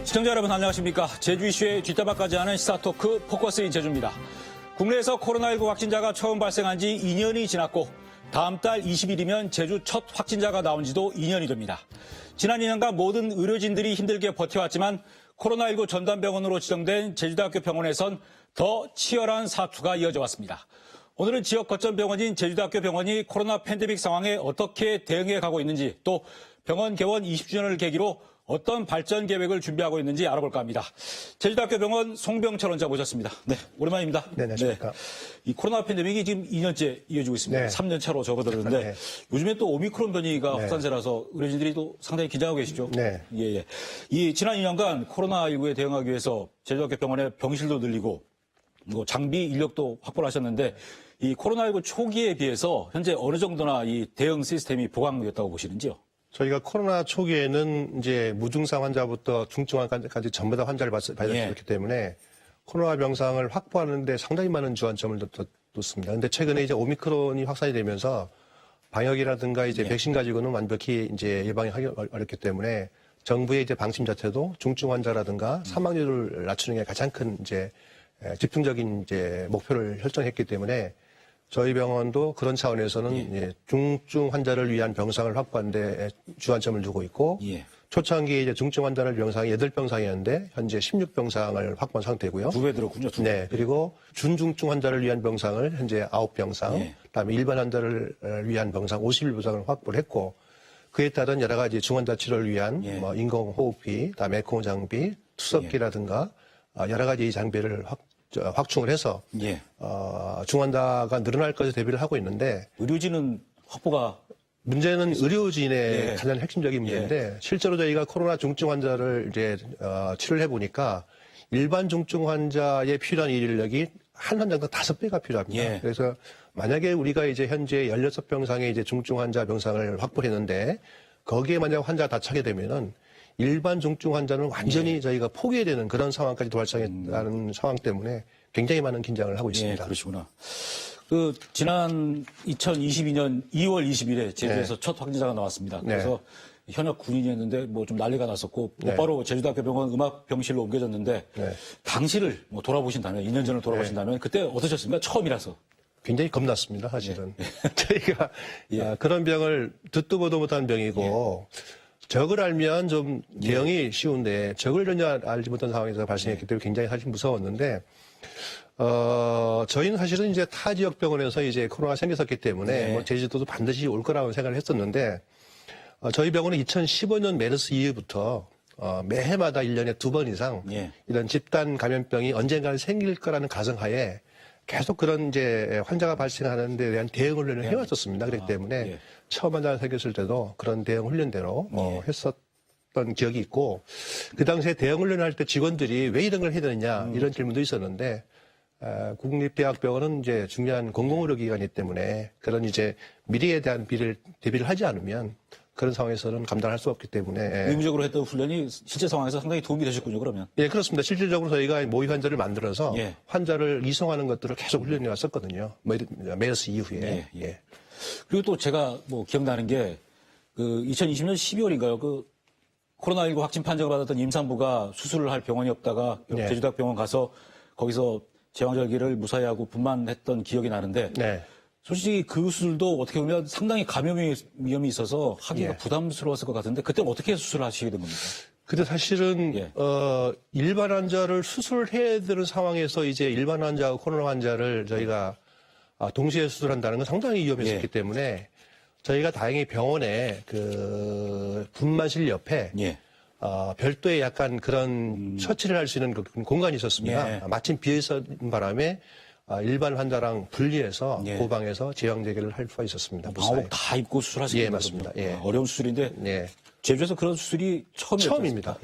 시청자 여러분 안녕하십니까. 제주 이슈의 뒷담화까지 하는 시사토크 포커스인 제주입니다. 국내에서 코로나19 확진자가 처음 발생한 지 2년이 지났고 다음 달 20일이면 제주 첫 확진자가 나온 지도 2년이 됩니다. 지난 2년간 모든 의료진들이 힘들게 버텨왔지만 코로나19 전담병원으로 지정된 제주대학교 병원에선 더 치열한 사투가 이어져 왔습니다. 오늘은 지역 거점 병원인 제주대학교 병원이 코로나 팬데믹 상황에 어떻게 대응해 가고 있는지, 또 병원 개원 20주년을 계기로 어떤 발전 계획을 준비하고 있는지 알아볼까 합니다. 제주대학교 병원 송병철 원장 모셨습니다. 네, 오랜만입니다. 네, 안녕하십니까. 이 코로나 팬데믹이 지금 2년째 이어지고 있습니다. 네. 3년 차로 접어들었는데 네. 요즘에 또 오미크론 변이가 네. 확산세라서 의료진들이 또 상당히 긴장하고 계시죠. 네. 예. 이 지난 2년간 코로나19에 대응하기 위해서 제주대학교 병원의 병실도 늘리고 뭐 장비 인력도 확보를 하셨는데 이 코로나19 초기에 비해서 현재 어느 정도나 이 대응 시스템이 보강됐다고 보시는지요? 저희가 코로나 초기에는 이제 무증상 환자부터 중증 환자까지 전부 다 환자를 받았기 때문에 코로나 병상을 확보하는데 상당히 많은 주안점을 뒀습니다. 그런데 최근에 이제 오미크론이 확산이 되면서 방역이라든가 이제 백신 가지고는 완벽히 이제 예방하기 어렵기 때문에 정부의 이제 방침 자체도 중증 환자라든가 사망률을 낮추는 게 가장 큰 이제 집중적인 이제 목표를 설정했기 때문에 저희 병원도 그런 차원에서는 이제 중증 환자를 위한 병상을 확보하는 데 주안점을 두고 있고 초창기에 이제 중증 환자를 병상이 8병상이었는데 현재 16병상을 확보한 상태고요. 2배 들었군요. 2배. 네. 그리고 준중증 환자를 위한 병상을 현재 9병상, 그다음에 일반 환자를 위한 병상 51병상을 확보를 했고 그에 따른 여러 가지 중환자 치료를 위한 뭐 인공호흡기, 그다음에 에코 장비, 투석기라든가 여러 가지 장비를 확충을 해서 중환자가 늘어날 것을 대비를 하고 있는데 의료진은 확보가 문제는 의료진의 가장 핵심적인 문제인데 실제로 저희가 코로나 중증 환자를 이제 치료를 해보니까 일반 중증 환자에 필요한 인력이 한 환자당 5배가 필요합니다. 그래서 만약에 우리가 이제 현재 16병상의 이제 중증 환자 병상을 확보했는데 거기에 만약 환자가 다 차게 되면은 일반 중증 환자는 완전히 저희가 포기해야 되는 그런 상황까지 발생했다는 상황 때문에 굉장히 많은 긴장을 하고 있습니다. 그러시구나. 지난 2022년 2월 20일에 제주에서 첫 확진자가 나왔습니다. 그래서 현역 군인이었는데 뭐 좀 난리가 났었고 곧바로 제주대학교 병원 음압병실로 옮겨졌는데 당시를 뭐 돌아보신다면 2년 전을 돌아보신다면 그때 어떠셨습니까? 처음이라서. 굉장히 겁났습니다, 사실은. 저희가 그런 병을 듣도 보도 못한 병이고 적을 알면 좀 대응이 쉬운데 적을 전혀 알지 못한 상황에서 발생했기 때문에 굉장히 사실 무서웠는데 저희는 사실은 이제 타 지역 병원에서 이제 코로나가 생겼었기 때문에 뭐 제주도도 반드시 올 거라고 생각을 했었는데 저희 병원은 2015년 메르스 이후부터 매해마다 1년에 2번 이상 이런 집단 감염병이 언젠가는 생길 거라는 가정하에 계속 그런 이제 환자가 발생하는 데 대한 대응 훈련을 해왔었습니다. 그렇기 때문에 처음 환자가 생겼을 때도 그런 대응 훈련대로 했었던 기억이 있고 그 당시에 대응 훈련을 할 때 직원들이 왜 이런 걸 해야 되느냐 이런 질문도 있었는데 국립대학병원은 이제 중요한 공공의료기관이기 때문에 그런 이제 미래에 대한 대비를 하지 않으면 그런 상황에서는 감당할 수 없기 때문에 의무적으로 했던 훈련이 실제 상황에서 상당히 도움이 되셨군요, 그러면. 예, 그렇습니다. 실질적으로 저희가 모의 환자를 만들어서 환자를 이송하는 것들을 계속 훈련해 왔었거든요. 메르스 이후에. 그리고 또 제가 뭐 기억나는 게 2020년 12월인가요? 코로나19 확진 판정을 받았던 임산부가 수술을 할 병원이 없다가 제주대학 병원 가서 거기서 제왕절개를 무사히 하고 분만했던 기억이 나는데 솔직히 그 수술도 어떻게 보면 상당히 감염 위험이 있어서 하기가 부담스러웠을 것 같은데 그때는 어떻게 수술을 하시게 된 겁니까? 근데 사실은 일반 환자를 수술해야 되는 상황에서 이제 일반 환자하고 코로나 환자를 저희가 동시에 수술한다는 건 상당히 위험했었기 때문에 저희가 다행히 병원에 그 분만실 옆에 별도의 약간 그런 처치를 할 수 있는 공간이 있었습니다. 마침 비어있었던 바람에 일반 환자랑 분리해서 고방에서 제왕절개를 할 수가 있었습니다. 방호복 다 입고 수술하시는 거죠? 맞습니다. 어려운 수술인데 제주에서 그런 수술이 처음입니다.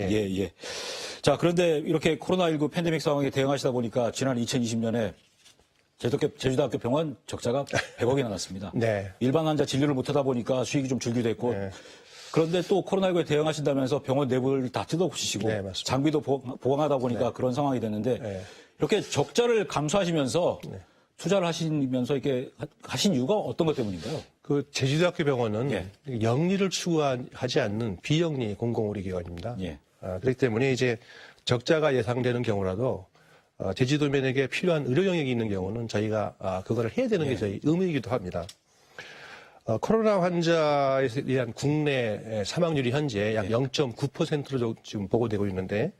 자, 그런데 이렇게 코로나19 팬데믹 상황에 대응하시다 보니까 지난 2020년에 제주대학교 병원 적자가 100억이나 났습니다. 일반 환자 진료를 못하다 보니까 수익이 좀 줄기도 했고 그런데 또 코로나19에 대응하신다면서 병원 내부를 다 뜯어고치시고 장비도 보강하다 보니까 그런 상황이 됐는데 이렇게 적자를 감수하시면서 투자를 하시면서 이렇게 하신 이유가 어떤 것 때문인가요? 그 제주대학교 병원은 영리를 추구하지 않는 비영리 공공의료기관입니다. 그렇기 때문에 이제 적자가 예상되는 경우라도 제주도민에게 필요한 의료 영역이 있는 경우는 저희가 그거를 해야 되는 게 저희 의무이기도 합니다. 코로나 환자에 대한 국내 사망률이 현재 약 0.9%로 지금 보고되고 있는데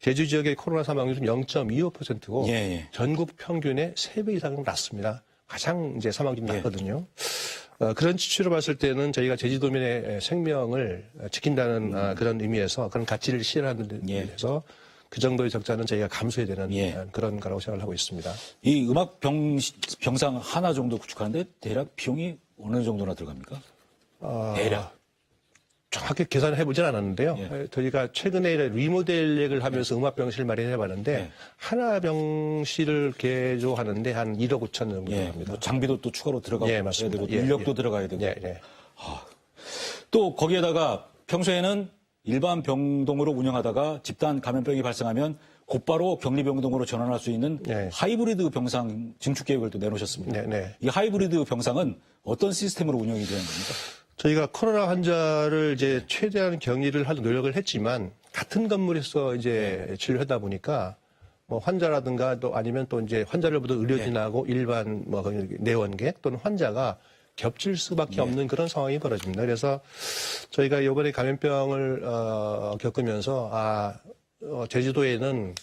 제주 지역의 코로나 사망률은 0.25%고 전국 평균의 3배 이상 낮습니다. 가장 이제 사망률이 낮거든요. 그런 치추로 봤을 때는 저희가 제주도민의 생명을 지킨다는 그런 의미에서 그런 가치를 실현하는 데서 그 정도의 적자는 저희가 감수해야 되는 그런 거라고 생각을 하고 있습니다. 이 음악 병상 하나 정도 구축하는데 대략 비용이 어느 정도나 들어갑니까? 대략. 정확히 계산을 해보진 않았는데요. 저희가 최근에 리모델링을 하면서 음압병실 마련해봤는데 하나 병실을 개조하는데 한 1억 5천 정도 합니다. 뭐 장비도 또 추가로 들어가야 되고 인력도 들어가야 되고. 또 거기에다가 평소에는 일반 병동으로 운영하다가 집단 감염병이 발생하면 곧바로 격리병동으로 전환할 수 있는 하이브리드 병상 증축 계획을 또 내놓으셨습니다. 이 하이브리드 병상은 어떤 시스템으로 운영이 되는 겁니까? 저희가 코로나 환자를 이제 최대한 격리를 할 노력을 했지만 같은 건물에서 이제 진료하다 보니까 뭐 환자라든가 또 아니면 또 이제 환자를 보던 의료진하고 일반 뭐 내원객 또는 환자가 겹칠 수밖에 없는 그런 상황이 벌어집니다. 그래서 저희가 이번에 감염병을 겪으면서 제주도에는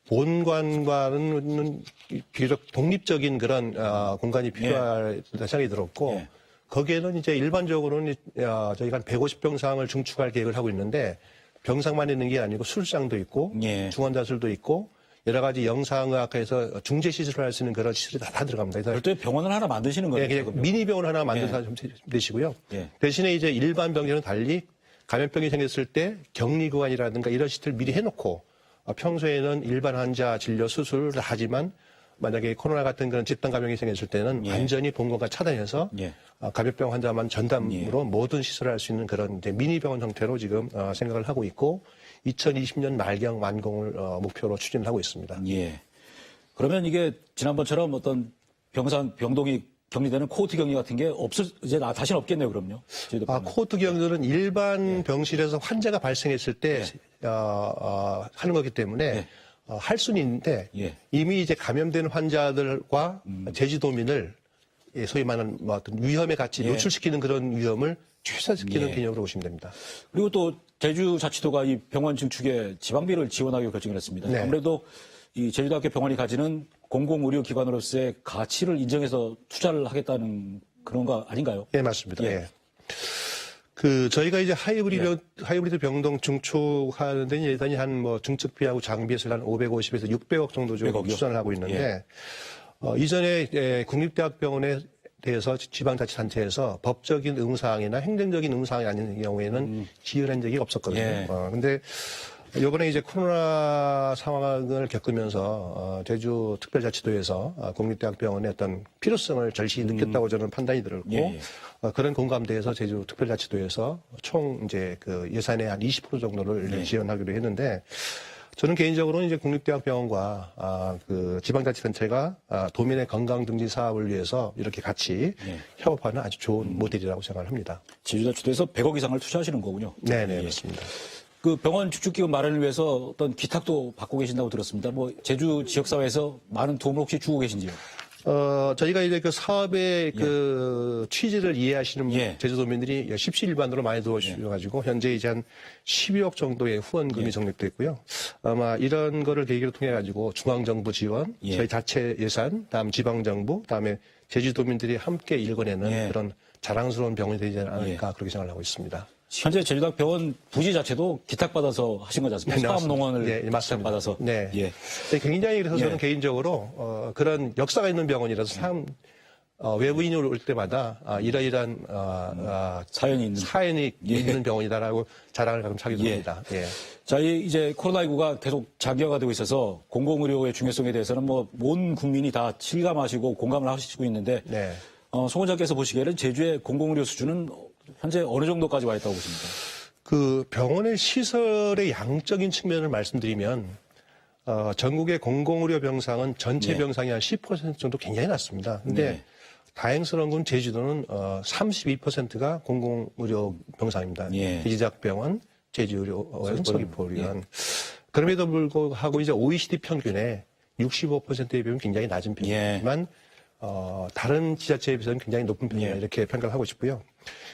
본관과는 비록 독립적인 그런 공간이 필요할 생각이 들었고 거기에는 이제 일반적으로는 저희가 한 150병상을 증축할 계획을 하고 있는데 병상만 있는 게 아니고 술상도 있고 중환자실도 있고 여러 가지 영상의학과에서 중재 시술을 할 수 있는 그런 시술이 다 들어갑니다. 별도의 병원을 하나 만드시는 거예요? 미니 병원 하나 만들어서 좀 되시고요. 대신에 이제 일반 병실은 달리 감염병이 생겼을 때 격리구간이라든가 이런 시설을 미리 해놓고 평소에는 일반 환자 진료 수술을 하지만 만약에 코로나 같은 그런 집단 감염이 생겼을 때는 완전히 본관과 차단해서 감염병 환자만 전담으로 모든 시술을 할 수 있는 그런 이제 미니 병원 형태로 지금 생각을 하고 있고 2020년 말경 완공을 목표로 추진을 하고 있습니다. 그러면 이게 지난번처럼 어떤 병동이 격리되는 코호트 격리 같은 게 이제 다시는 없겠네요, 그럼요. 코호트 격리는 일반 병실에서 환자가 발생했을 때 하는 거기 때문에 할 수는 있는데 이미 이제 감염된 환자들과 제주도민을 소위 말하는 뭐 어떤 위험에 같이 노출시키는 그런 위험을 최소화시키는 개념으로 보시면 됩니다. 그리고 또 제주자치도가 이 병원 증축에 지방비를 지원하기로 결정을 했습니다. 아무래도 이 제주도학교 병원이 가지는 공공의료기관으로서의 가치를 인정해서 투자를 하겠다는 그런 거 아닌가요? 네, 맞습니다. 저희가 이제 하이브리드 병동 증축하는데 예산이 한 뭐 증축비하고 장비에서 한 550에서 600억 정도 좀 추산을 하고 있는데, 이전에 국립대학병원에 대해서 지방자치단체에서 법적인 응사항이나 행정적인 응사항이 아닌 경우에는 지원한 적이 없었거든요. 근데 이번에 이제 코로나 상황을 겪으면서 제주 특별자치도에서 국립대학병원의 어떤 필요성을 절실히 느꼈다고 저는 판단이 들었고 그런 공감대에서 제주 특별자치도에서 총 이제 그 예산의 한 20% 정도를 지원하기로 했는데 저는 개인적으로는 이제 국립대학병원과 그 지방자치단체가 도민의 건강 증진 사업을 위해서 이렇게 같이 협업하는 아주 좋은 모델이라고 생각을 합니다. 제주자치도에서 100억 이상을 투자하시는 거군요. 네네, 맞습니다. 그 병원 축축기금 마련을 위해서 어떤 기탁도 받고 계신다고 들었습니다. 뭐 제주 지역사회에서 많은 도움을 혹시 주고 계신지요? 저희가 이제 그 사업의 그 취지를 이해하시는 제주도민들이 십시일반으로 많이 도와주셔가지고 현재 이제 한 12억 정도의 후원금이 적립됐고요. 아마 이런 거를 계기로 통해 가지고 중앙정부 지원, 저희 자체 예산, 다음 지방정부, 다음에 제주도민들이 함께 일궈내는 그런 자랑스러운 병원이 되지 않을까 그렇게 생각을 하고 있습니다. 현재 제주대학 병원 부지 자체도 기탁받아서 하신 거지 않습니까? 사업농원을 기탁받아서. 굉장히 그래서 저는 개인적으로 그런 역사가 있는 병원이라서 참 외부인이 올 때마다 이러이러한 사연이 있는 병원이다라고 자랑을 가끔 하기도 합니다. 자, 이제 코로나19가 계속 장기화가 되고 있어서 공공의료의 중요성에 대해서는 뭐 온 국민이 다 실감하시고 공감을 하시고 있는데 송 원장께서 보시기에는 제주의 공공의료 수준은 현재 어느 정도까지 와 있다고 보십니까? 그 병원의 시설의 양적인 측면을 말씀드리면 전국의 공공의료 병상은 전체 병상의 한 10% 정도 굉장히 낮습니다. 근데 다행스러운 건 제주도는 32%가 공공의료 병상입니다. 대지작병원, 제주의료원, 서귀포의료원. 그럼에도 불구하고 이제 OECD 평균에 65%에 비하면 굉장히 낮은 편이지만 다른 지자체에 비해서는 굉장히 높은 편이다 이렇게 평가를 하고 싶고요.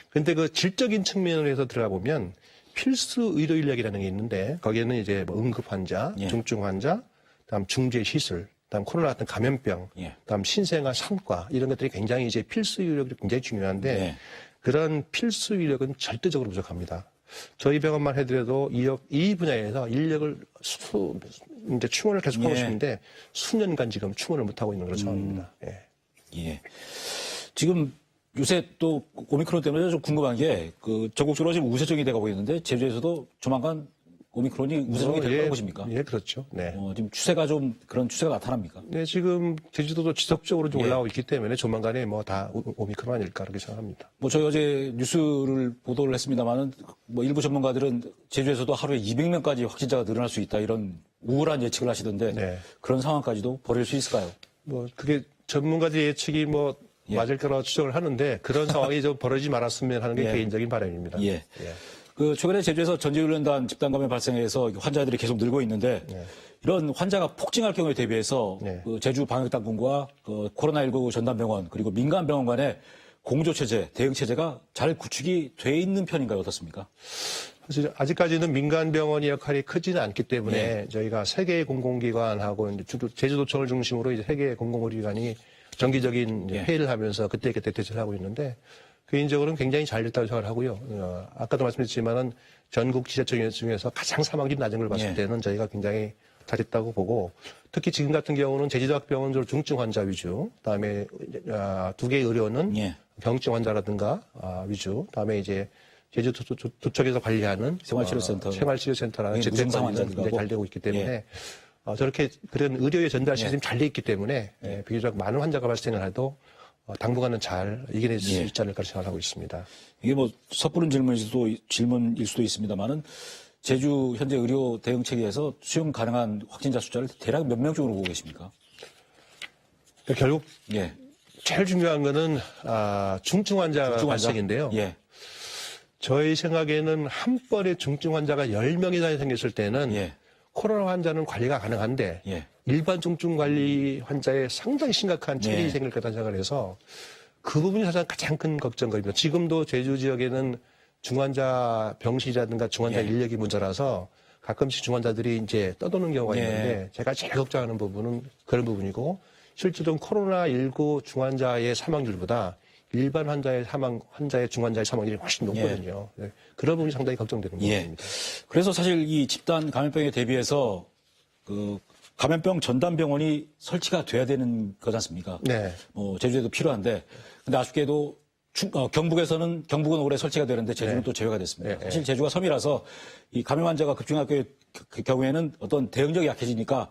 그런데 그 질적인 측면에서 들어가 보면 필수 의료 인력이라는 게 있는데 거기에는 이제 뭐 응급 환자, 중증 환자, 그다음 중재 시술, 그다음 코로나 같은 감염병, 그다음 신생아 산과 이런 것들이 굉장히 이제 필수 인력이 굉장히 중요한데 그런 필수 인력은 절대적으로 부족합니다. 저희 병원만 해더라도 이 분야에서 인력을 이제 충원을 계속하고 싶은데 수년간 지금 충원을 못하고 있는 그런 상황입니다. 예. 지금 요새 또 오미크론 때문에 좀 궁금한 게 그 전국적으로 지금 우세종이 돼가고 있는데 제주에서도 조만간 오미크론이 우세종이 될 거라고 보십니까? 예, 그렇죠. 네. 지금 추세가 좀 그런 추세가 나타납니까? 네, 지금 제주도도 지속적으로 좀 올라오고 있기 때문에 조만간에 뭐 다 오미크론 아닐까 그렇게 생각합니다. 뭐 저희 어제 뉴스를 보도를 했습니다만은 뭐 일부 전문가들은 제주에서도 하루에 200명까지 확진자가 늘어날 수 있다 이런 우울한 예측을 하시던데 그런 상황까지도 벌일 수 있을까요? 뭐 그게 전문가들의 예측이 뭐 맞을 거라고 추정을 하는데 그런 상황이 좀 벌어지지 말았으면 하는 게 개인적인 바람입니다. 그 최근에 제주에서 전지훈련단 집단 감염 발생해서 환자들이 계속 늘고 있는데 이런 환자가 폭증할 경우에 대비해서 그 제주 방역당국과 그 코로나19 전담병원 그리고 민간병원 간의 공조체제, 대응체제가 잘 구축이 돼 있는 편인가요? 어떻습니까? 사실 아직까지는 민간병원의 역할이 크지는 않기 때문에 저희가 세 개의 공공기관하고 이제 주로 제주도청을 중심으로 이제 세 개의 공공의료기관이 정기적인 회의를 하면서 그때 대처를 하고 있는데 개인적으로는 굉장히 잘 됐다고 생각을 하고요. 아까도 말씀드렸지만은 전국 지자체 중에서 가장 사망률이 낮은 걸 봤을 때는 저희가 굉장히 잘했다고 보고 특히 지금 같은 경우는 제주대학병원 중증 환자 위주, 그다음에 두 개의 의료원은 경증 환자라든가 위주, 그다음에 이제 제주도청에서 관리하는 생활치료센터라는 재택관리가 굉장히 잘 되고 있기 때문에 저렇게 그런 의료의 전달 시스템이 잘 돼 있기 때문에 비교적 많은 환자가 발생을 해도 당분간은 잘 이겨낼 수 있지 않을까 생각하고 있습니다. 이게 뭐 섣부른 질문일 수도 있습니다만은 제주 현재 의료 대응 체계에서 수용 가능한 확진자 숫자를 대략 몇 명 정도로 보고 계십니까? 결국 제일 중요한 거는 중증 환자 발생인데요. 저희 생각에는 한 번에 중증 환자가 10명 이상이 생겼을 때는 코로나 환자는 관리가 가능한데 일반 중증 관리 환자에 상당히 심각한 체질이 생길 거다 생각을 해서 그 부분이 사실 가장 큰 걱정거리입니다. 지금도 제주 지역에는 중환자 병실이라든가 중환자 인력이 문제라서 가끔씩 중환자들이 이제 떠도는 경우가 있는데 제가 제일 걱정하는 부분은 그런 부분이고 실제로 코로나19 중환자의 사망률보다 일반 환자의 중환자의 사망률이 훨씬 높거든요. 그런 부분이 상당히 걱정되는 부분입니다. 그래서 사실 이 집단 감염병에 대비해서 그 감염병 전담병원이 설치가 돼야 되는 거지 않습니까? 제주에도 필요한데 근데 아쉽게도 경북은 올해 설치가 되는데 제주는 또 제외가 됐습니다. 사실 제주가 섬이라서 이 감염 환자가 급증할 경우에는 어떤 대응력이 약해지니까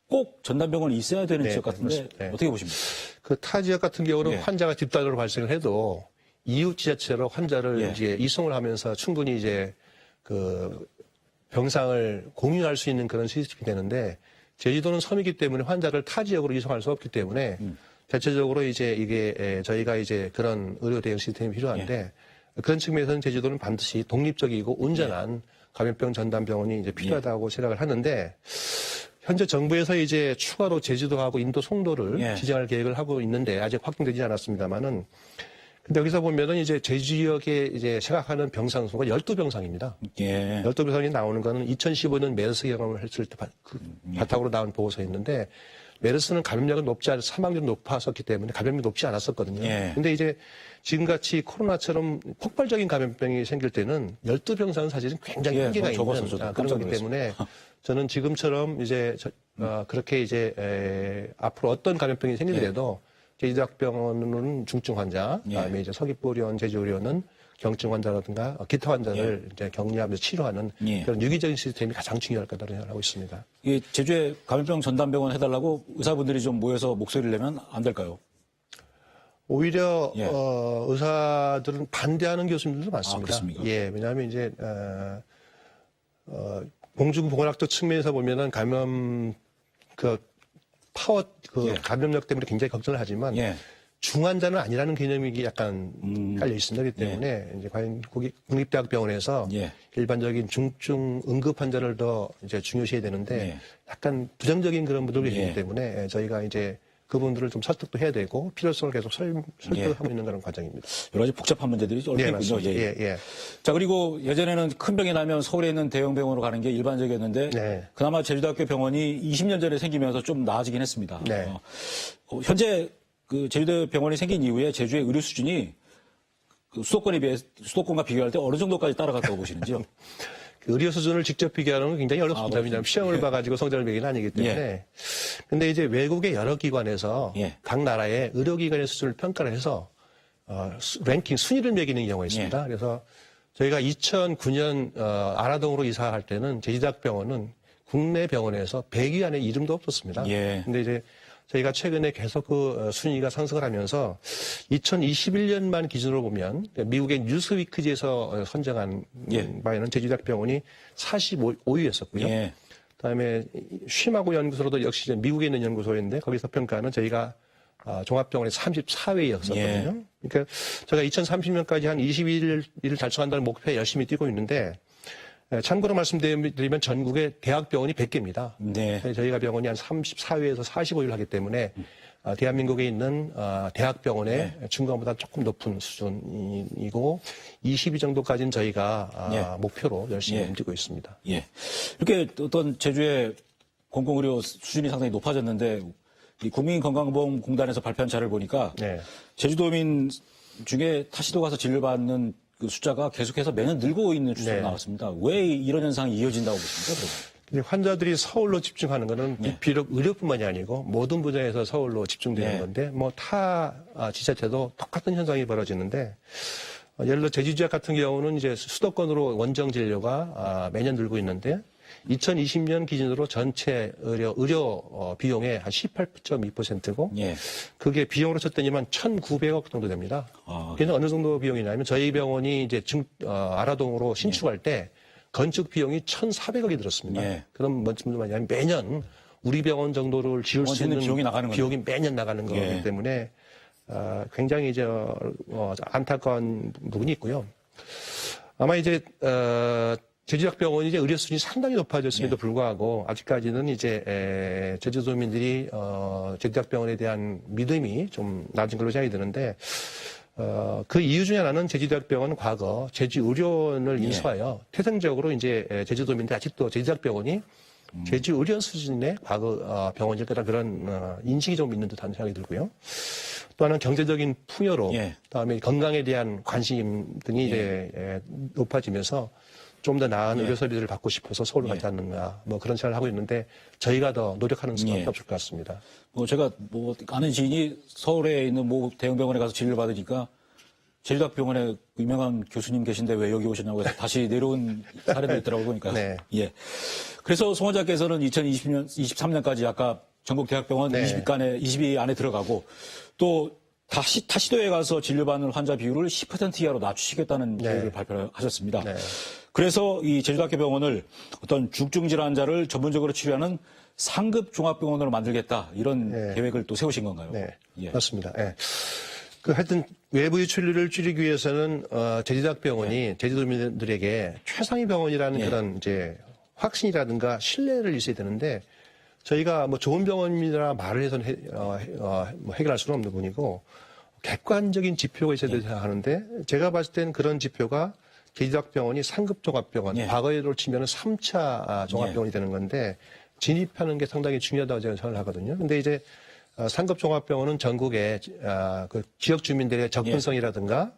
꼭 전담병원이 있어야 되는 지역 같은데 어떻게 보십니까? 그 타 지역 같은 경우는 환자가 집단으로 발생을 해도 이웃 지자체로 환자를 이제 이송을 하면서 충분히 이제 그 병상을 공유할 수 있는 그런 시스템이 되는데 제주도는 섬이기 때문에 환자를 타 지역으로 이송할 수 없기 때문에 대체적으로 이제 이게 저희가 이제 그런 의료 대응 시스템이 필요한데 그런 측면에서는 제주도는 반드시 독립적이고 온전한 감염병 전담병원이 이제 필요하다고 생각을 하는데 현재 정부에서 이제 추가로 제주도하고 인도 송도를 지정할 계획을 하고 있는데 아직 확정되지 않았습니다만은 근데 여기서 보면은 이제 제주 지역에 이제 생각하는 병상 수가 12병상입니다. 12병상이 나오는 거는 2015년 메르스 경험을 했을 때 바탕으로 나온 보고서였는데 메르스는 감염력은 높지 않아 사망률이 높았었기 때문에 감염이 높지 않았었거든요. 근데 이제 지금같이 코로나처럼 폭발적인 감염병이 생길 때는 12병상은 사실은 굉장히 한계가 있는 그런 거기 때문에 저는 지금처럼 이제 그렇게 이제 앞으로 어떤 감염병이 생기더라도 제주대학병원은 중증 환자, 그다음에 이제 서귀포의료원, 제주의료원은 경증 환자라든가 기타 환자를 이제 격리하면서 치료하는 그런 유기적인 시스템이 가장 중요할 거다라고 생각하고 있습니다. 이 제주에 감염병 전담병원 해달라고 의사분들이 좀 모여서 목소리를 내면 안 될까요? 오히려 의사들은 반대하는 교수님들도 많습니다. 그렇습니까? 왜냐하면 이제 공중보건학적 측면에서 보면은 감염 감염력 때문에 굉장히 걱정을 하지만 중환자는 아니라는 개념이 약간 깔려 있습니다. 그렇기 때문에 이제 과연 국립대학병원에서 예. 일반적인 중증 응급 환자를 더 이제 중요시해야 되는데 약간 부정적인 그런 분들이 있기 때문에 저희가 이제 그분들을 좀 설득도 해야 되고 필요성을 계속 설득하고 있는 그런 과정입니다. 여러 가지 복잡한 문제들이 얽혀 있군요. 자, 그리고 예전에는 큰 병이 나면 서울에 있는 대형 병원으로 가는 게 일반적이었는데 그나마 제주대학교 병원이 20년 전에 생기면서 좀 나아지긴 했습니다. 현재 그 제주대 병원이 생긴 이후에 제주의 의료 수준이 그 수도권과 비교할 때 어느 정도까지 따라갔다고 보시는지요? 그 의료 수준을 직접 비교하는 건 굉장히 어렵습니다. 왜냐하면 시험을 봐가지고 성적을 매기는 아니기 때문에. 근데 이제 외국의 여러 기관에서 각 나라의 의료기관의 수준을 평가를 해서 랭킹 순위를 매기는 경우가 있습니다. 그래서 저희가 2009년 아라동으로 이사할 때는 제주대학병원은 국내 병원에서 100위 안에 이름도 없었습니다. 근데 이제 저희가 최근에 계속 그 순위가 상승을 하면서 2021년만 기준으로 보면 미국의 뉴스위크지에서 선정한 바에는 제주대학병원이 45위였었고요. 그다음에 쉬마고 연구소로도 역시 미국에 있는 연구소인데 거기서 평가는 저희가 종합병원의 34위였었거든요. 그러니까 저희가 2030년까지 한 21위를 달성한다는 목표에 열심히 뛰고 있는데 참고로 말씀드리면 전국에 대학병원이 100개입니다. 저희가 병원이 한 34위에서 45위를 하기 때문에 대한민국에 있는 대학병원의 중간보다 조금 높은 수준이고 20위 정도까지는 저희가 목표로 열심히 움직이고 있습니다. 이렇게 어떤 제주의 공공의료 수준이 상당히 높아졌는데 이 국민건강보험공단에서 발표한 자료를 보니까 제주도민 중에 타시도 가서 진료받는 그 숫자가 계속해서 매년 늘고 있는 추세가 나왔습니다. 왜 이런 현상이 이어진다고 보십니까? 환자들이 서울로 집중하는 것은 비록 의료뿐만이 아니고 모든 분야에서 서울로 집중되는 건데 뭐 타 지자체도 똑같은 현상이 벌어지는데 예를 들어 제주지역 같은 경우는 이제 수도권으로 원정 진료가 매년 늘고 있는데 2020년 기준으로 전체 의료 비용의 한 18.2%고 그게 비용으로 쳤더니만 1,900억 정도 됩니다. 그게 어느 정도 비용이냐면 저희 병원이 이제 아라동으로 신축할 때 건축 비용이 1,400억이 들었습니다. 그럼 뭔 말이냐면 매년 우리 병원 정도를 지을 수 있는 비용이 매년 나가는 거기 때문에 굉장히 이제 안타까운 부분이 있고요. 아마 이제 제주대학병원이 이제 의료 수준이 상당히 높아졌음에도 불구하고 아직까지는 이제 제주도민들이 제주대학병원에 대한 믿음이 좀 낮은 걸로 생각이 드는데 그 이유 중에 하나는 제주대학병원은 과거 제주의료원을 인수하여 태생적으로 이제 제주도민들 아직도 제주대학병원이 제주의료원 수준의 과거 병원일 거다 그런 인식이 좀 있는 듯한 생각이 들고요. 또 하나는 경제적인 풍요로 그다음에 건강에 대한 관심 등이 이제 높아지면서 좀 더 나은 의료 서비스를 받고 싶어서 서울로 가지 않는가 뭐 그런 생각을 하고 있는데 저희가 더 노력하는 수밖에 없을 것 같습니다. 제가 아는 지인이 서울에 있는 대형 병원에 가서 진료를 받으니까 제주대학병원에 유명한 교수님 계신데 왜 여기 오셨냐고 해서 다시 내려온 사례도 있더라고요. 보니까. 그래서 송 원장께서는 2023년까지 아까 전국 대학병원 20위 안에 들어가고 또 타시도에 가서 진료받는 환자 비율을 10% 이하로 낮추시겠다는 계획을 발표하셨습니다. 그래서 이 제주대학교 병원을 어떤 중증 질환자를 전문적으로 치료하는 상급 종합병원으로 만들겠다 이런 계획을 또 세우신 건가요? 맞습니다. 하여튼 외부 유출률을 줄이기 위해서는 제주대학병원이 제주도민들에게 최상위 병원이라는 그런 이제 확신이라든가 신뢰를 있어야 되는데 저희가 뭐 좋은 병원입니다 말을 해서는 해결할 수는 없는 부분이고 객관적인 지표가 있어야 된다고 하는데 제가 봤을 때는 그런 지표가 제주대학병원이 상급 종합병원, 과거로 치면 3차 종합병원이 되는 건데 진입하는 게 상당히 중요하다고 저는 생각을 하거든요. 근데 이제 상급 종합병원은 전국의 그 지역 주민들의 접근성이라든가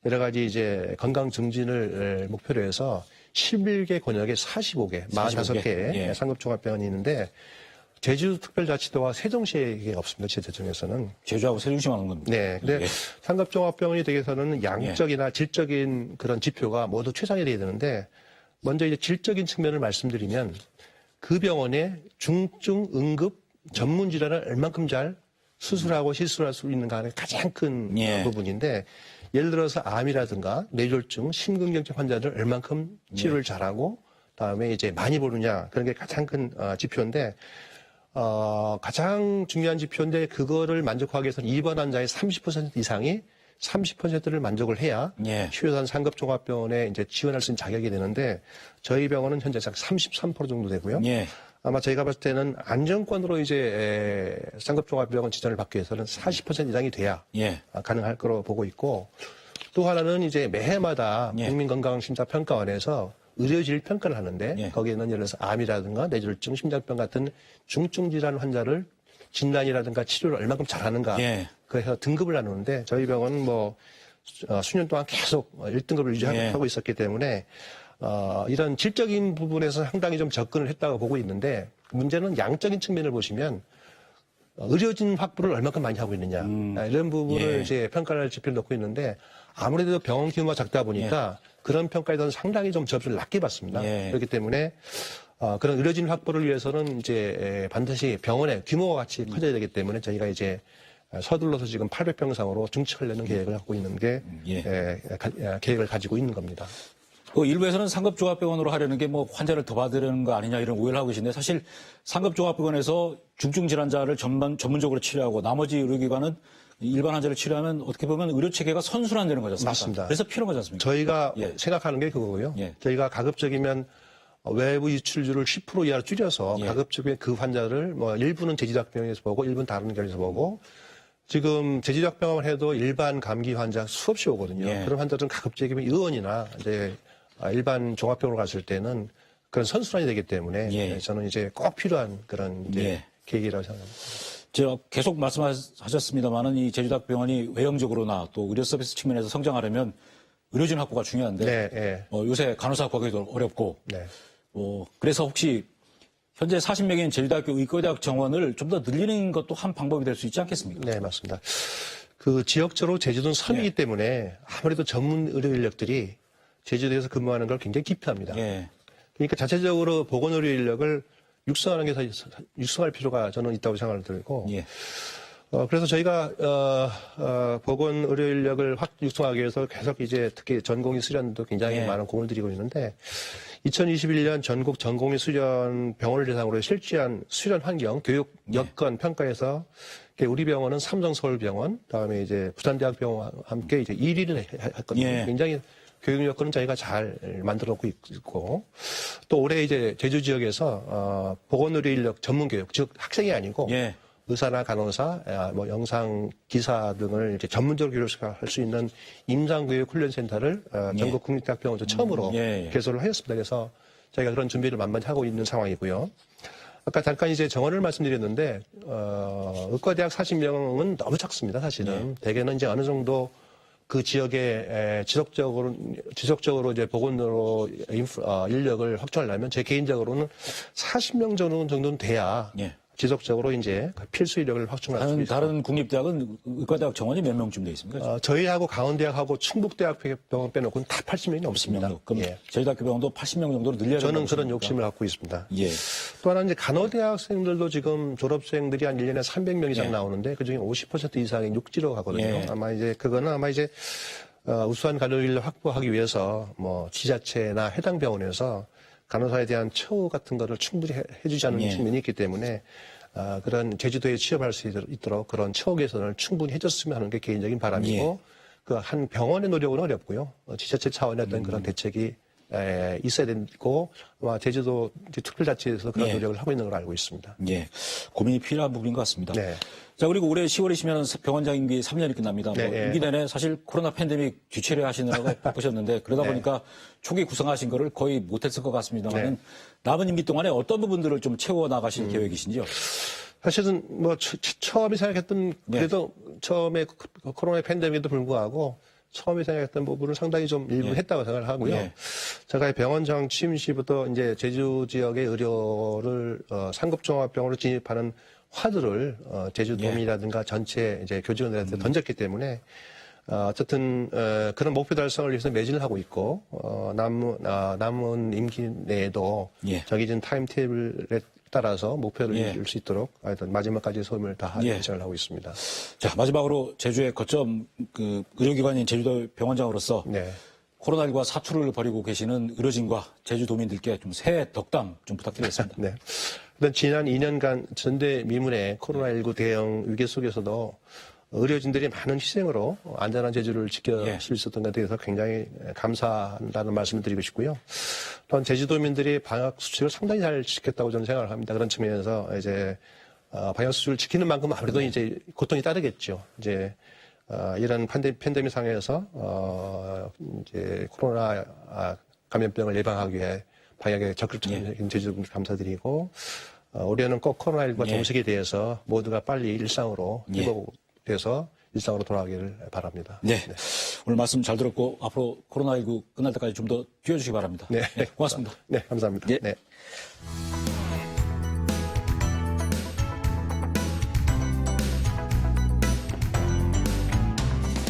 여러 가지 이제 건강 증진을 목표로 해서 11개 권역에 45개, 45개 상급 종합병원이 있는데 제주특별자치도와 세종시에 없습니다. 제 대청에서는. 제주하고 세종시만 하는 겁니다. 근데 상급종합병원이 되기 위해서는 양적이나 질적인 그런 지표가 모두 최상이 돼야 되는데 먼저 이제 질적인 측면을 말씀드리면 그 병원에 중증 응급 전문 질환을 얼만큼 잘 수술하고 실수할 수 있는가가 가장 큰 부분인데 예를 들어서 암이라든가 뇌졸중, 심근경색 환자를 얼만큼 치료를 잘하고 그다음에 이제 많이 보느냐 그런 게 가장 큰 지표인데 가장 중요한 지표인데 그거를 만족하기 위해서는 입원 환자의 30% 이상이 30%를 만족을 해야 예. 치료산 상급종합병원에 이제 지원할 수 있는 자격이 되는데 저희 병원은 현재 33% 정도 되고요. 예. 아마 저희가 봤을 때는 안정권으로 이제 상급종합병원 지원을 받기 위해서는 40% 이상이 돼야 예. 가능할 거로 보고 있고 또 하나는 이제 매해마다 예. 국민건강심사평가원에서 의료질 평가를 하는데 예. 거기에는 예를 들어서 암이라든가 뇌졸중, 심장병 같은 중증 질환 환자를 진단이라든가 치료를 얼마큼 잘하는가 예. 그래서 등급을 나누는데 저희 병원은 뭐 수년 동안 계속 1등급을 유지하고 있었기 때문에 이런 질적인 부분에서 상당히 좀 접근을 했다고 보고 있는데 문제는 양적인 측면을 보시면 의료진 확보를 얼마큼 많이 하고 있느냐 이런 부분을 예. 이제 평가할 지표를 놓고 있는데 아무래도 병원 규모가 작다 보니까 그런 평가에 대해서는 상당히 좀 점수를 낮게 받습니다. 예. 그렇기 때문에 그런 의료진 확보를 위해서는 이제 반드시 병원의 규모가 같이 커져야 되기 때문에 저희가 이제 서둘러서 지금 800병상으로 증축하려는 계획을 갖고 있는 게 계획을 가지고 있는 겁니다. 일부에서는 상급종합병원으로 하려는 게 뭐 환자를 더 받으려는 거 아니냐 이런 오해를 하고 계신데 사실 상급종합병원에서 중증 질환자를 전문적으로 치료하고 나머지 의료기관은 일반 환자를 치료하면 어떻게 보면 의료 체계가 선순환되는 거지 않습니까? 맞습니다. 그래서 필요한 거지 않습니까? 저희가 생각하는 게 그거고요. 저희가 가급적이면 외부 유출률을 10% 이하로 줄여서 가급적이면 그 환자를 뭐 일부는 제지작병원에서 보고 일부는 다른 병원에서 보고 지금 제지작병원 해도 일반 감기 환자 수없이 오거든요. 그런 환자들은 가급적이면 의원이나 이제 일반 종합병원으로 갔을 때는 그런 선순환이 되기 때문에 저는 이제 꼭 필요한 그런 이제 계획이라고 생각합니다. 제가 계속 말씀하셨습니다만은 이 제주대학병원이 외형적으로나 또 의료 서비스 측면에서 성장하려면 의료진 확보가 중요한데 요새 간호사 구하기도 어렵고 그래서 혹시 현재 40명인 제주대학교 의과대학 정원을 좀 더 늘리는 것도 한 방법이 될 수 있지 않겠습니까? 네, 맞습니다. 그 지역적으로 제주도는 섬이기 때문에 아무래도 전문 의료 인력들이 제주도에서 근무하는 걸 굉장히 기피합니다. 그러니까 자체적으로 보건 의료 인력을 육성할 필요가 저는 있다고 생각을 들고 그래서 저희가 보건 의료 인력을 확 육성하기 위해서 계속 이제 특히 전공의 수련도 굉장히 많은 공을 들이고 있는데 2021년 전국 전공의 수련 병원을 대상으로 실시한 수련 환경, 교육 여건 평가에서 우리 병원은 삼성서울병원, 그다음에 이제 부산대학병원과 함께 이제 1위를 했거든요. 굉장히 교육 여건은 저희가 잘 만들어 놓고 있고 또 올해 이제 제주 지역에서 보건의료 인력 전문 교육, 즉 학생이 아니고 의사나 간호사, 뭐 영상 기사 등을 이제 전문적으로 교육할 수 있는 임상교육 훈련센터를 전국 국립대학병원도 처음으로 개설을 하였습니다. 그래서 저희가 그런 준비를 만만히 하고 있는 상황이고요. 아까 잠깐 이제 정원을 말씀드렸는데 의과대학 40명은 너무 작습니다. 사실은 대개는 이제 어느 정도 그 지역에 지속적으로 이제 보건으로 인력을 확충하려면 제 개인적으로는 40명 정도는 돼야 지속적으로 이제 필수 인력을 확충할 수 있습니다. 다른 국립대학은 의과대학 정원이 몇 명쯤 돼 있습니까? 저희하고 강원대학하고 충북대학병원 빼놓고는 다 80명이 넘습니다. 그럼 제주대학교 병원도 80명 정도로 늘려야 저는 그런 욕심을 갖고 있습니다. 또 하나 이제 간호대학생들도 지금 졸업생들이 한 1년에 300명 이상 나오는데 그중에 50% 이상이 육지로 가거든요. 아마 이제 그거는 우수한 간호 인력 확보하기 위해서 뭐 지자체나 해당 병원에서 간호사에 대한 처우 같은 거를 충분히 해주지 않는 측면이 있기 때문에 그런 제주도에 취업할 수 있도록 그런 처우 개선을 충분히 해줬으면 하는 게 개인적인 바람이고 그 한 병원의 노력은 어렵고요. 지자체 차원의 어떤 그런 대책이 있어야 되고 아마 제주도 특별자치에서 그런 노력을 하고 있는 걸 알고 있습니다. 고민이 필요한 부분인 것 같습니다. 자, 그리고 올해 10월이시면 병원장 임기 3년이 끝납니다. 임기 내내 사실 코로나 팬데믹 뒤처리 하시느라고 바쁘셨는데 그러다 보니까 초기 구성하신 거를 거의 못했을 것 같습니다만 남은 임기 동안에 어떤 부분들을 좀 채워 나가실 계획이신지요? 사실은 뭐 처음에 생각했던 그래도 처음에 코로나 팬데믹에도 불구하고 처음에 생각했던 부분을 상당히 좀 일부 했다고 생각을 하고요. 제가 병원장 취임 시부터 이제 제주 지역의 의료를 상급종합병원으로 진입하는 화두를 제주도민이라든가 전체 이제 교직원들한테 던졌기 때문에 어쨌든 그런 목표 달성을 위해서 매진을 하고 있고 남은 임기 내에도 정해진 타임테이블에 따라서 목표를 이룰 수 있도록 하여튼 마지막까지 소임을 다할 예정을 하고 있습니다. 자, 마지막으로 제주의 거점 그 의료기관인 제주도 병원장으로서 코로나19와 사투를 벌이고 계시는 의료진과 제주도민들께 좀 새해 덕담 좀 부탁드리겠습니다. 그런 지난 2년간 전대미문의 코로나19 대응 위기 속에서도 의료진들이 많은 희생으로 안전한 제주를 지킬 수 있었던 것에 대해서 굉장히 감사한다는 말씀을 드리고 싶고요. 또한 제주도민들이 방역 수칙을 상당히 잘 지켰다고 저는 생각을 합니다. 그런 측면에서 이제 방역 수칙을 지키는 만큼 아무래도 이제 고통이 따르겠죠. 이제 이런 팬데믹 상황에서 이제 코로나 감염병을 예방하기 위해 방역에 적극적인 제주도민들 감사드리고 올해는 꼭 코로나19가 종식에 대해서 모두가 빨리 일상으로 회복돼서 일상으로 돌아가기를 바랍니다. 네. 오늘 말씀 잘 들었고 앞으로 코로나19 끝날 때까지 좀 더 뛰어주시기 바랍니다. 네. 고맙습니다. 네, 감사합니다. 예. 네.